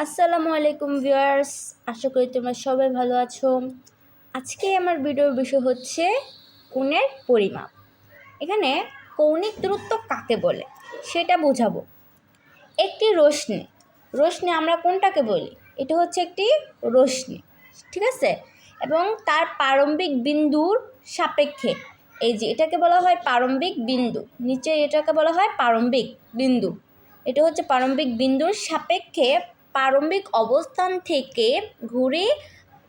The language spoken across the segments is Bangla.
আসসালামু আলাইকুম ভিউয়ার্স, আশা করি তোমরা সবাই ভালো আছো। আজকে আমার ভিডিওর বিষয় হচ্ছে কোণের পরিমাপ। এখানে কৌণিক দূরত্ব কাকে বলে সেটা বোঝাবো। একটি রশ্মি আমরা কোনটাকে বলি? এটা হচ্ছে একটি রশ্মি, ঠিক আছে? এবং তার প্রারম্ভিক বিন্দুর সাপেক্ষে, এই যে এটাকে বলা হয় প্রারম্ভিক বিন্দু, নিচে এটাকে বলা হয় প্রারম্ভিক বিন্দু। এটা হচ্ছে প্রারম্ভিক বিন্দুর সাপেক্ষে প্রারম্ভিক অবস্থান থেকে ঘুরে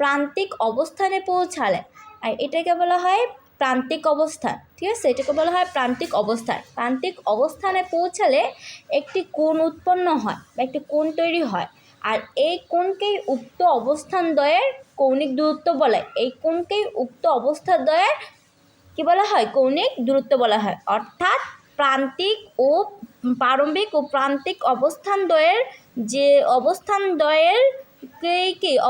প্রান্তিক অবস্থানে পৌঁছালে, আর এটাকে বলা হয় প্রান্তিক অবস্থান, ঠিক আছে? এটাকে বলা হয় প্রান্তিক অবস্থান। প্রান্তিক অবস্থানে পৌঁছালে একটি কোণ উৎপন্ন হয় বা একটি কোণ তৈরি হয়, আর এই কোণকেই উক্ত অবস্থানদ্বয়ের কৌণিক দূরত্ব বলে। এই কোণকেই উক্ত অবস্থাদ্বয়ের কি বলা হয়? কৌণিক দূরত্ব বলা হয়। অর্থাৎ প্রান্তিক ও প্রারম্ভিক ও প্রান্তিক অবস্থানদ্বয়ের যে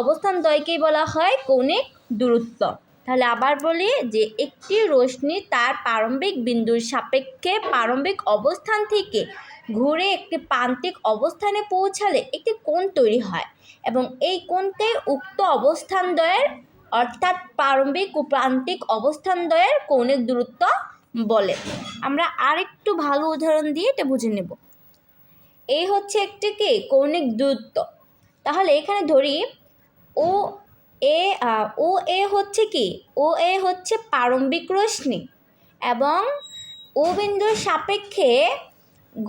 অবস্থানদ্বয়কেই বলা হয় কৌণিক দূরত্ব। তাহলে আবার বলি যে একটি রশ্মি তার প্রারম্ভিক বিন্দুর সাপেক্ষে প্রারম্ভিক অবস্থান থেকে ঘুরে একটি প্রান্তিক অবস্থানে পৌঁছালে একটি কোণ তৈরি হয়, এবং এই কোণকে উক্ত অবস্থানদ্বয়ের অর্থাৎ প্রারম্ভিক ও প্রান্তিক অবস্থানদ্বয়ের কৌণিক দূরত্ব বলে। আমরা আরেকটু ভালো উদাহরণ দিয়ে এটা বুঝে নেব। এই হচ্ছে একটি কি কৌণিক দূরত্ব। তাহলে এখানে ধরি ও এ হচ্ছে কি? ও এ হচ্ছে প্রারম্ভিক রশ্মি, এবং ও বিন্দুর সাপেক্ষে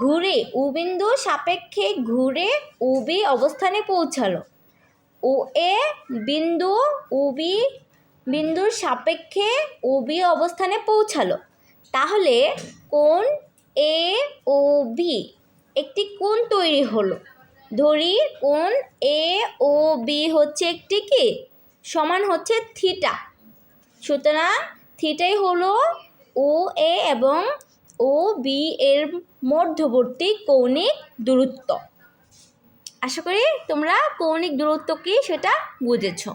ঘুরে ও বি অবস্থানে পৌঁছালো। ও এ বিন্দু বিন্দুর সাপেক্ষে ও বি অবস্থানে পৌঁছালো। তাহলে কোণ এ ও বি একটি কোণ তৈরি হলো। ধরি কোণ এ ও বি হচ্ছে একটি কি সমান হচ্ছে থিটা। সুতরাং থিটাই হলো ও এ এবং ও বি এর মধ্যবর্তী কৌণিক দূরত্ব। আশা করি তোমরা কৌণিক দূরত্ব কি সেটা বুঝেছো।